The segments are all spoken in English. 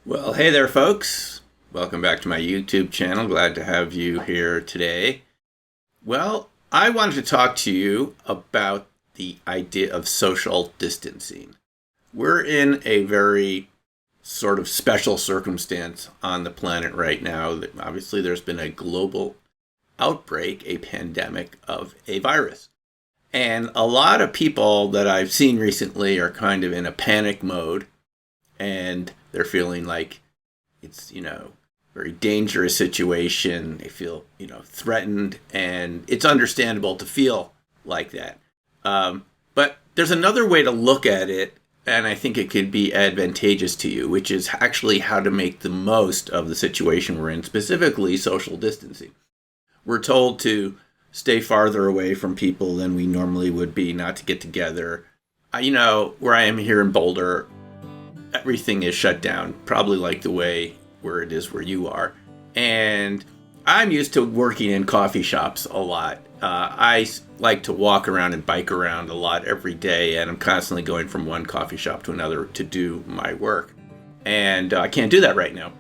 Well, hey there, folks. Welcome back to my YouTube channel. Glad to have you here today. Well, I wanted to talk to you about the idea of social distancing. We're in a very sort of special circumstance on the planet right now. Obviously, there's been a global outbreak, a pandemic of a virus. And a lot of people that I've seen recently are kind of in a panic mode, and they're feeling like it's, very dangerous situation. They feel, threatened, and it's understandable to feel like that. But there's another way to look at it, and I think it could be advantageous to you, which is actually how to make the most of the situation we're in, specifically social distancing. We're told to stay farther away from people than we normally would be, not to get together. Where I am here in Boulder, everything is shut down, probably like the way where it is where you are. And I'm used to working in coffee shops a lot. I like to walk around and bike around a lot every day, and I'm constantly going from one coffee shop to another to do my work. And I can't do that right now.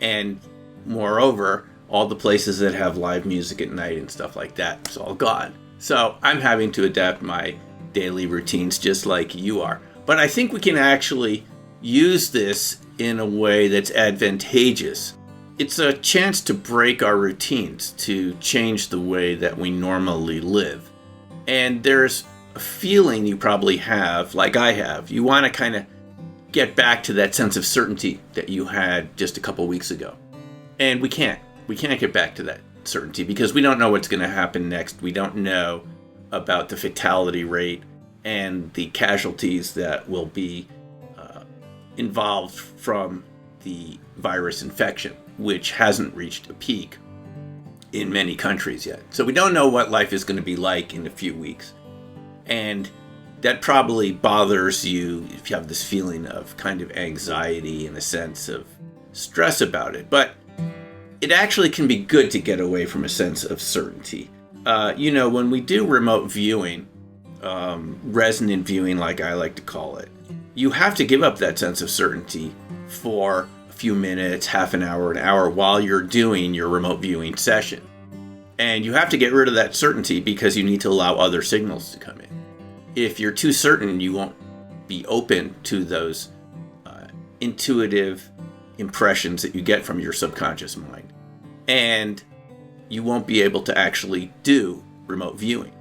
And moreover, all the places that have live music at night and stuff like that, it's all gone. So I'm having to adapt my daily routines just like you are. But I think we can actually use this in a way that's advantageous. It's a chance to break our routines, to change the way that we normally live. And there's a feeling you probably have, like I have. You want to kind of get back to that sense of certainty that you had just a couple weeks ago. And we can't. We can't get back to that certainty because we don't know what's going to happen next. We don't know about the fatality rate and the casualties that will be involved from the virus infection, which hasn't reached a peak in many countries yet. So we don't know what life is going to be like in a few weeks. And that probably bothers you if you have this feeling of kind of anxiety and a sense of stress about it. But it actually can be good to get away from a sense of certainty. When we do remote viewing, resonant viewing, like I like to call it, you have to give up that sense of certainty for a few minutes, half an hour while you're doing your remote viewing session. And you have to get rid of that certainty because you need to allow other signals to come in. If you're too certain, you won't be open to those intuitive impressions that you get from your subconscious mind. And you won't be able to actually do remote viewing.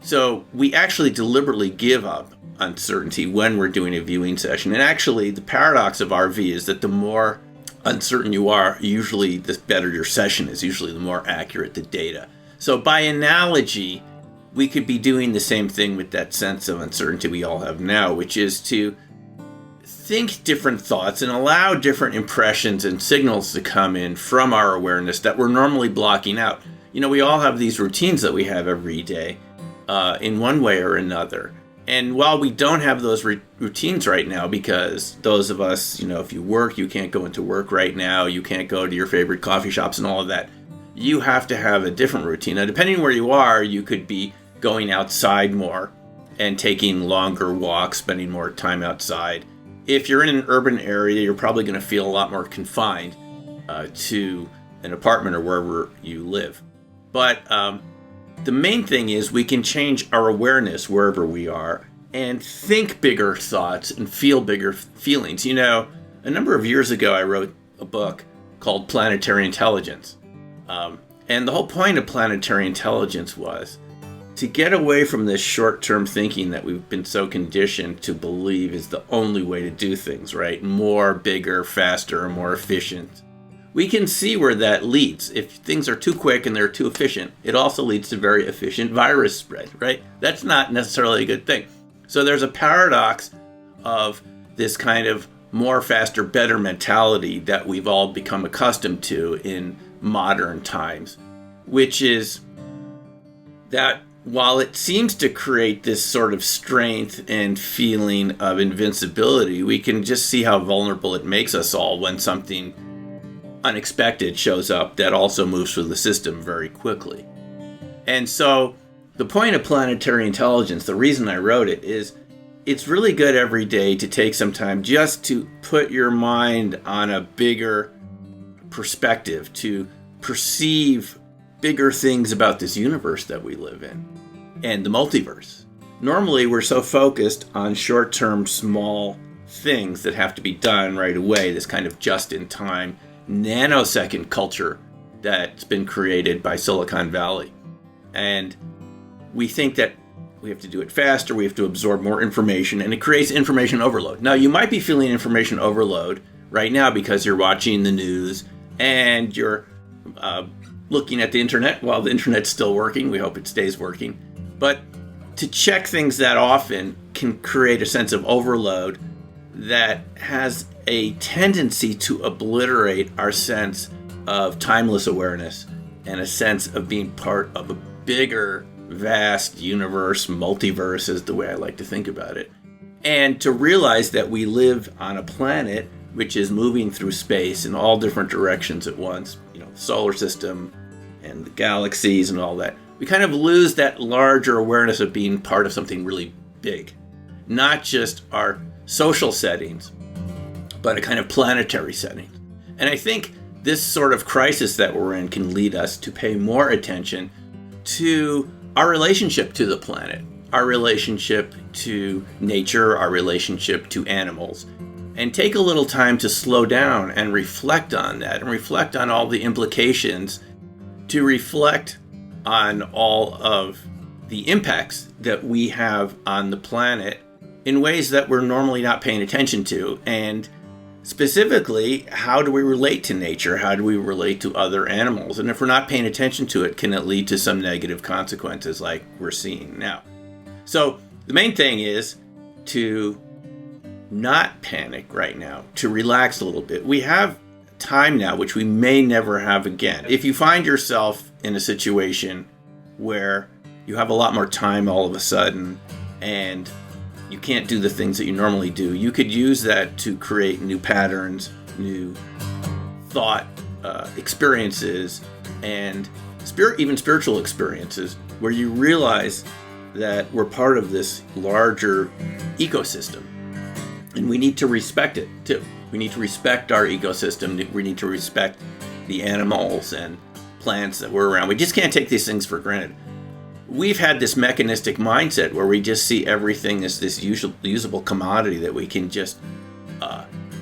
So we actually deliberately give up uncertainty when we're doing a viewing session. And actually, the paradox of RV is that the more uncertain you are, usually the better your session is, usually the more accurate the data. So by analogy, we could be doing the same thing with that sense of uncertainty we all have now, which is to think different thoughts and allow different impressions and signals to come in from our awareness that we're normally blocking out. We all have these routines that we have every day in one way or another. And while we don't have those routines right now, because those of us, if you work, you can't go into work right now, you can't go to your favorite coffee shops and all of that, you have to have a different routine. Now, depending where you are, you could be going outside more and taking longer walks, spending more time outside. If you're in an urban area, you're probably going to feel a lot more confined to an apartment or wherever you live. But the main thing is we can change our awareness wherever we are and think bigger thoughts and feel bigger feelings. A number of years ago, I wrote a book called Planetary Intelligence. And the whole point of planetary intelligence was to get away from this short-term thinking that we've been so conditioned to believe is the only way to do things, right? More, bigger, faster, more efficient. We can see where that leads. If things are too quick and they're too efficient, it also leads to very efficient virus spread, right? That's not necessarily a good thing. So there's a paradox of this kind of more, faster, better mentality that we've all become accustomed to in modern times, which is that while it seems to create this sort of strength and feeling of invincibility, we can just see how vulnerable it makes us all when something unexpected shows up that also moves through the system very quickly. And so the point of planetary intelligence, the reason I wrote it, is it's really good every day to take some time just to put your mind on a bigger perspective, to perceive bigger things about this universe that we live in and the multiverse. Normally, we're so focused on short-term, small things that have to be done right away, this kind of just-in-time, nanosecond culture that's been created by Silicon Valley. And we think that we have to do it faster, we have to absorb more information, and it creates information overload. Now, you might be feeling information overload right now because you're watching the news and you're looking at the internet while the internet's still working. We hope it stays working. But to check things that often can create a sense of overload that has a tendency to obliterate our sense of timeless awareness and a sense of being part of a bigger, vast universe. Multiverse is the way I like to think about it. And to realize that we live on a planet which is moving through space in all different directions at once, the solar system and the galaxies and all that. We kind of lose that larger awareness of being part of something really big. Not just our social settings, but a kind of planetary setting. And I think this sort of crisis that we're in can lead us to pay more attention to our relationship to the planet, our relationship to nature, our relationship to animals, and take a little time to slow down and reflect on that, and reflect on all the implications, to reflect on all of the impacts that we have on the planet in ways that we're normally not paying attention to. And specifically, how do we relate to nature? How do we relate to other animals? And if we're not paying attention to it, can it lead to some negative consequences like we're seeing now? So the main thing is to not panic right now, to relax a little bit. We have time now, which we may never have again. If you find yourself in a situation where you have a lot more time all of a sudden and you can't do the things that you normally do, you could use that to create new patterns, new thought experiences, and even spiritual experiences where you realize that we're part of this larger ecosystem. And we need to respect it too. We need to respect our ecosystem. We need to respect the animals and plants that we're around. We just can't take these things for granted. We've had this mechanistic mindset where we just see everything as this usable commodity that we can just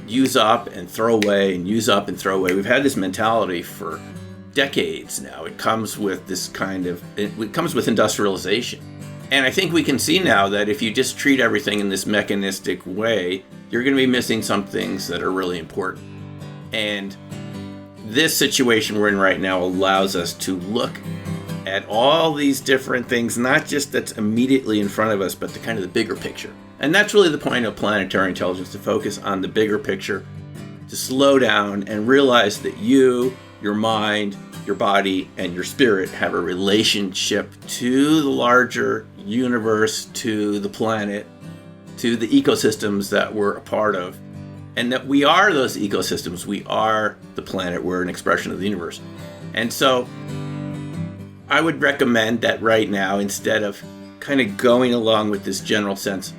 use up and throw away and use up and throw away. We've had this mentality for decades now. It comes with it comes with industrialization. And I think we can see now that if you just treat everything in this mechanistic way, you're going to be missing some things that are really important. And this situation we're in right now allows us to look at all these different things, not just that's immediately in front of us, but the kind of the bigger picture. And that's really the point of planetary intelligence, to focus on the bigger picture, to slow down and realize that you, your mind, your body, and your spirit have a relationship to the larger universe, to the planet, to the ecosystems that we're a part of, and that we are those ecosystems. We are the planet. We're an expression of the universe. And so I would recommend that right now, instead of kind of going along with this general sense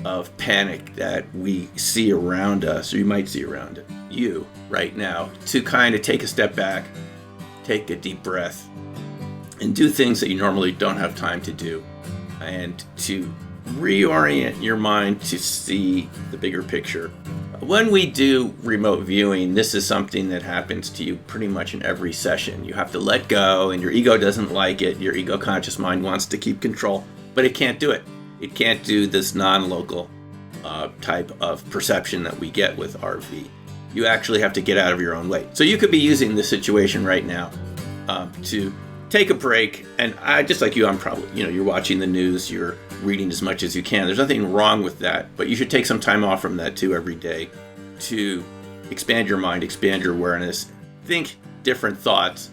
of panic that we see around us, or you might see around you right now, to kind of take a step back, take a deep breath, and do things that you normally don't have time to do, and to reorient your mind to see the bigger picture. When we do remote viewing, this is something that happens to you pretty much in every session. You have to let go, and your ego doesn't like it. Your ego conscious mind wants to keep control, but it can't do it. It can't do this non-local type of perception that we get with RV. You actually have to get out of your own way. So you could be using this situation right now to take a break. And I, just like you, I'm probably, you're watching the news, you're reading as much as you can. There's nothing wrong with that, but you should take some time off from that too every day to expand your mind, expand your awareness, think different thoughts,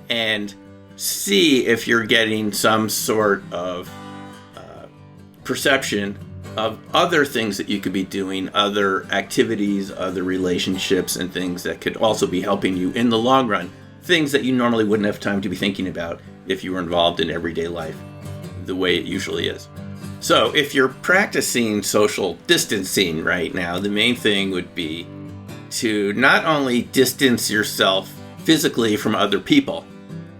and see if you're getting some sort of perception of other things that you could be doing, other activities, other relationships, and things that could also be helping you in the long run. Things that you normally wouldn't have time to be thinking about if you were involved in everyday life the way it usually is. So if you're practicing social distancing right now, the main thing would be to not only distance yourself physically from other people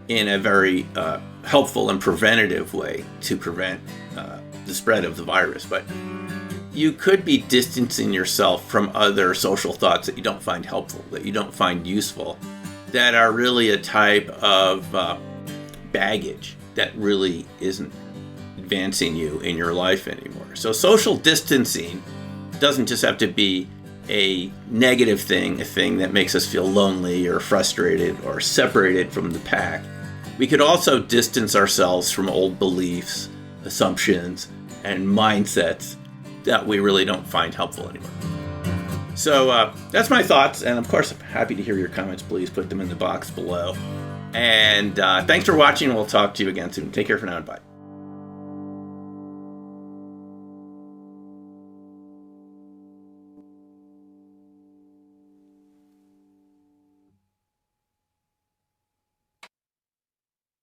in a very helpful and preventative way to prevent the spread of the virus, but you could be distancing yourself from other social thoughts that you don't find helpful, that you don't find useful, that are really a type of baggage that really isn't advancing you in your life anymore. So social distancing doesn't just have to be a negative thing, a thing that makes us feel lonely or frustrated or separated from the pack. We could also distance ourselves from old beliefs, assumptions, and mindsets that we really don't find helpful anymore. So that's my thoughts, and of course I'm happy to hear your comments. Please put them in the box below. And thanks for watching. We'll talk to you again soon. Take care for now, and bye.